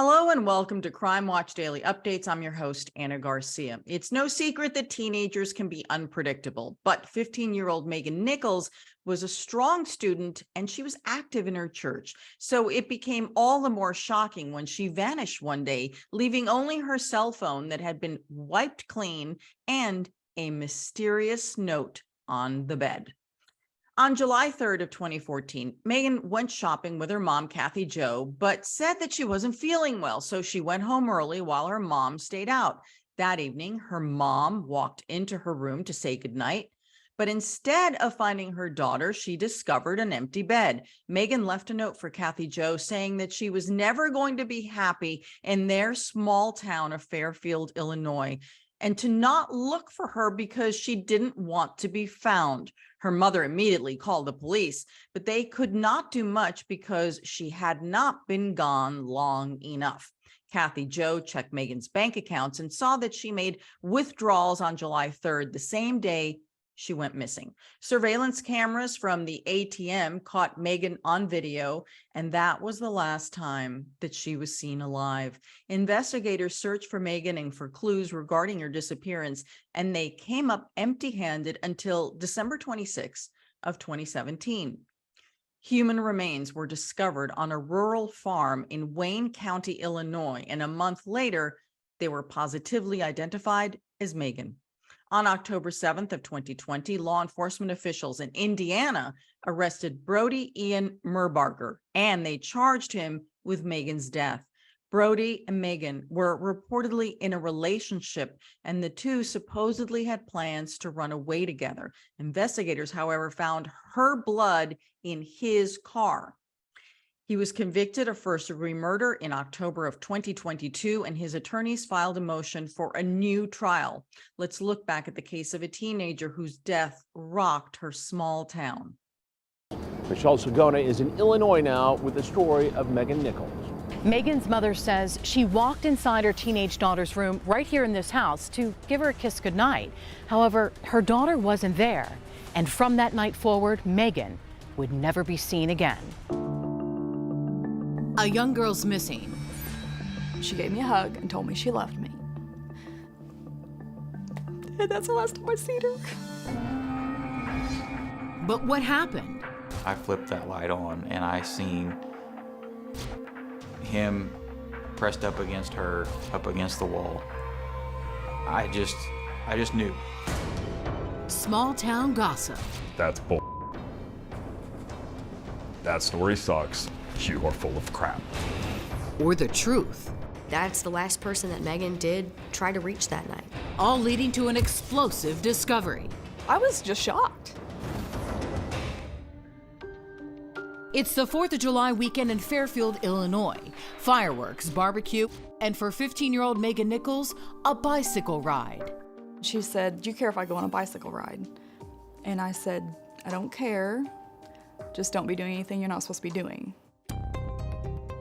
Hello and welcome to Crime Watch Daily Updates. I'm your host, Anna Garcia. It's no secret that teenagers can be unpredictable, but 15-year-old Megan Nichols was a strong student and she was active in her church. So it became all the more shocking when she vanished one day, leaving only her cell phone that had been wiped clean and a mysterious note on the bed. On July 3rd of 2014, Megan went shopping with her mom, Kathy Jo, but said that she wasn't feeling well, so she went home early while her mom stayed out. That evening, her mom walked into her room to say goodnight, but instead of finding her daughter, she discovered an empty bed. Megan left a note for Kathy Jo saying that she was never going to be happy in their small town of Fairfield, Illinois, and to not look for her because she didn't want to be found. Her mother immediately called the police, but they could not do much because she had not been gone long enough. Kathy Jo checked Megan's bank accounts and saw that she made withdrawals on July 3rd, the same day she went missing. Surveillance cameras from the ATM caught Megan on video, and that was the last time that she was seen alive. Investigators searched for Megan and for clues regarding her disappearance, and they came up empty-handed until December 26th of 2017. Human remains were discovered on a rural farm in Wayne County, Illinois, and a month later, they were positively identified as Megan. On October 7th of 2020, law enforcement officials in Indiana arrested Brody Ian Merbarger, and they charged him with Megan's death. Brody and Megan were reportedly in a relationship, and the two supposedly had plans to run away together. Investigators, however, found her blood in his car. He was convicted of first-degree murder in October of 2022, and his attorneys filed a motion for a new trial. Let's look back at the case of a teenager whose death rocked her small town. Michelle Sagona is in Illinois now with the story of Megan Nichols. Megan's mother says she walked inside her teenage daughter's room right here in this house to give her a kiss goodnight. However, her daughter wasn't there, and from that night forward, Megan would never be seen again. A young girl's missing. She gave me a hug and told me she loved me. And that's the last time I seen her. But what happened? I flipped that light on and I seen him pressed up against her, up against the wall. I just knew. Small town gossip. That's bull. That story sucks. You are full of crap. Or the truth. That's the last person that Megan did try to reach that night. All leading to an explosive discovery. I was just shocked. It's the 4th of July weekend in Fairfield, Illinois. Fireworks, barbecue, and for 15-year-old Megan Nichols, a bicycle ride. She said, "Do you care if I go on a bicycle ride?" And I said, "I don't care. Just don't be doing anything you're not supposed to be doing."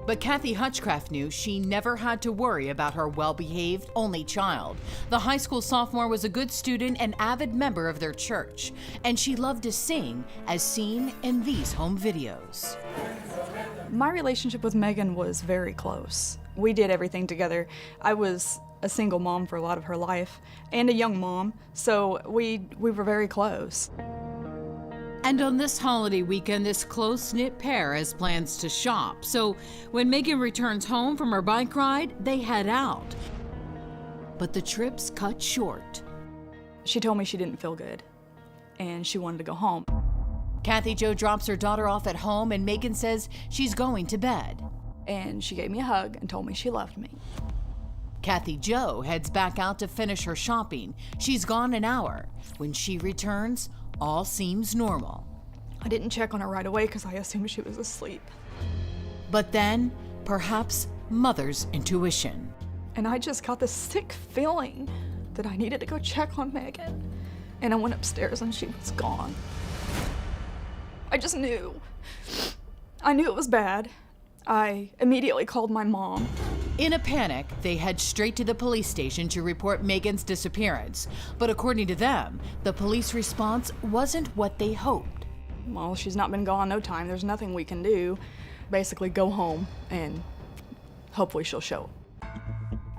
But Kathy Hutchcraft knew she never had to worry about her well-behaved only child. The high school sophomore was a good student and avid member of their church, and she loved to sing, as seen in these home videos. My relationship with Megan was very close. We did everything together. I was a single mom for a lot of her life and a young mom, so we were very close. And on this holiday weekend, this close-knit pair has plans to shop. So when Megan returns home from her bike ride, they head out. But the trip's cut short. She told me she didn't feel good and she wanted to go home. Kathy Jo drops her daughter off at home and Megan says she's going to bed. And she gave me a hug and told me she loved me. Kathy Jo heads back out to finish her shopping. She's gone an hour. When she returns, all seems normal. I didn't check on her right away because I assumed she was asleep. But then, perhaps mother's intuition. And I just got this sick feeling that I needed to go check on Megan. And I went upstairs and she was gone. I just knew. I knew it was bad. I immediately called my mom. In a panic, they head straight to the police station to report Megan's disappearance. But according to them, the police response wasn't what they hoped. Well, she's not been gone no time. There's nothing we can do. Basically, go home and hopefully she'll show.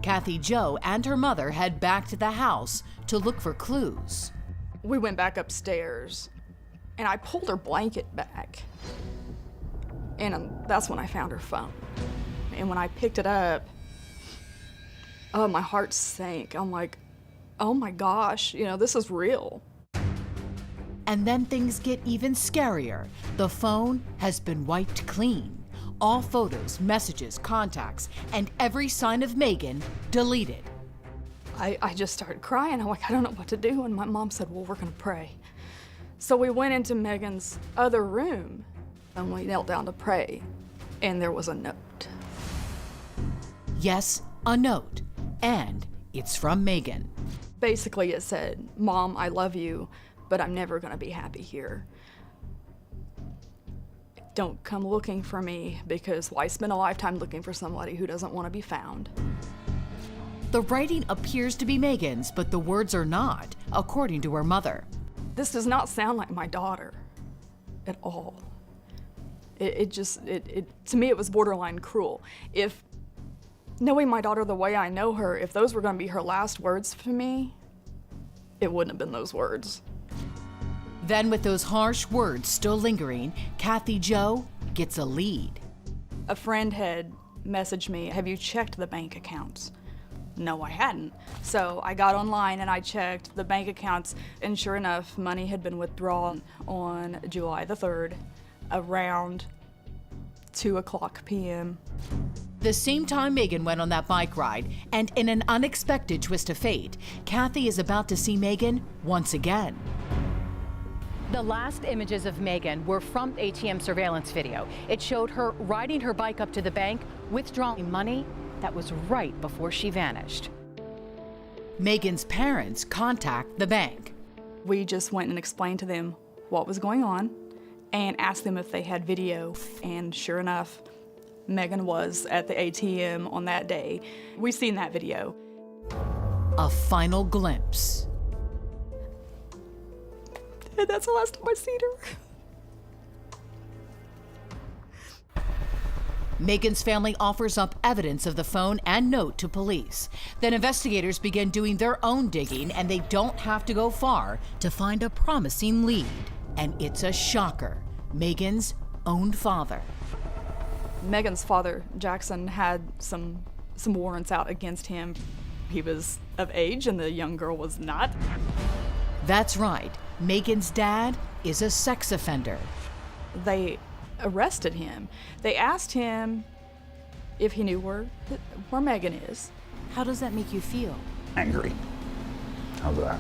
Kathy Jo and her mother head back to the house to look for clues. We went back upstairs, and I pulled her blanket back. And that's when I found her phone. And when I picked it up, oh, my heart sank. I'm like, oh my gosh, this is real. And then things get even scarier. The phone has been wiped clean. All photos, messages, contacts, and every sign of Megan deleted. I just started crying. I'm like, I don't know what to do. And my mom said, well, we're gonna pray. So we went into Megan's other room and we knelt down to pray. And there was a note. Yes, a note. And it's from Megan. Basically it said, Mom, I love you, but I'm never gonna be happy here. Don't come looking for me, because why spend a lifetime looking for somebody who doesn't want to be found? The writing appears to be Megan's, but the words are not, according to her mother. This does not sound like my daughter at all. It to me, it was borderline cruel. If knowing my daughter the way I know her, if those were going to be her last words for me, it wouldn't have been those words. Then, with those harsh words still lingering, Kathy Jo gets a lead. A friend had messaged me, have you checked the bank accounts? No, I hadn't. So I got online and I checked the bank accounts, and sure enough, money had been withdrawn on July the 3rd around 2:00 p.m. The same time Megan went on that bike ride, and in an unexpected twist of fate, Kathy is about to see Megan once again. The last images of Megan were from ATM surveillance video. It showed her riding her bike up to the bank, withdrawing money. That was right before she vanished. Megan's parents contact the bank. We just went and explained to them what was going on and asked them if they had video. And sure enough, Megan was at the ATM on that day. We've seen that video. A final glimpse. And that's the last time I seen her. Megan's family offers up evidence of the phone and note to police. Then investigators begin doing their own digging, and they don't have to go far to find a promising lead. And it's a shocker. Megan's own father. Megan's father, Jackson, had some warrants out against him. He was of age and the young girl was not. That's right. Megan's dad is a sex offender. They arrested him. They asked him if he knew where Megan is. How does that make you feel? Angry. How's that?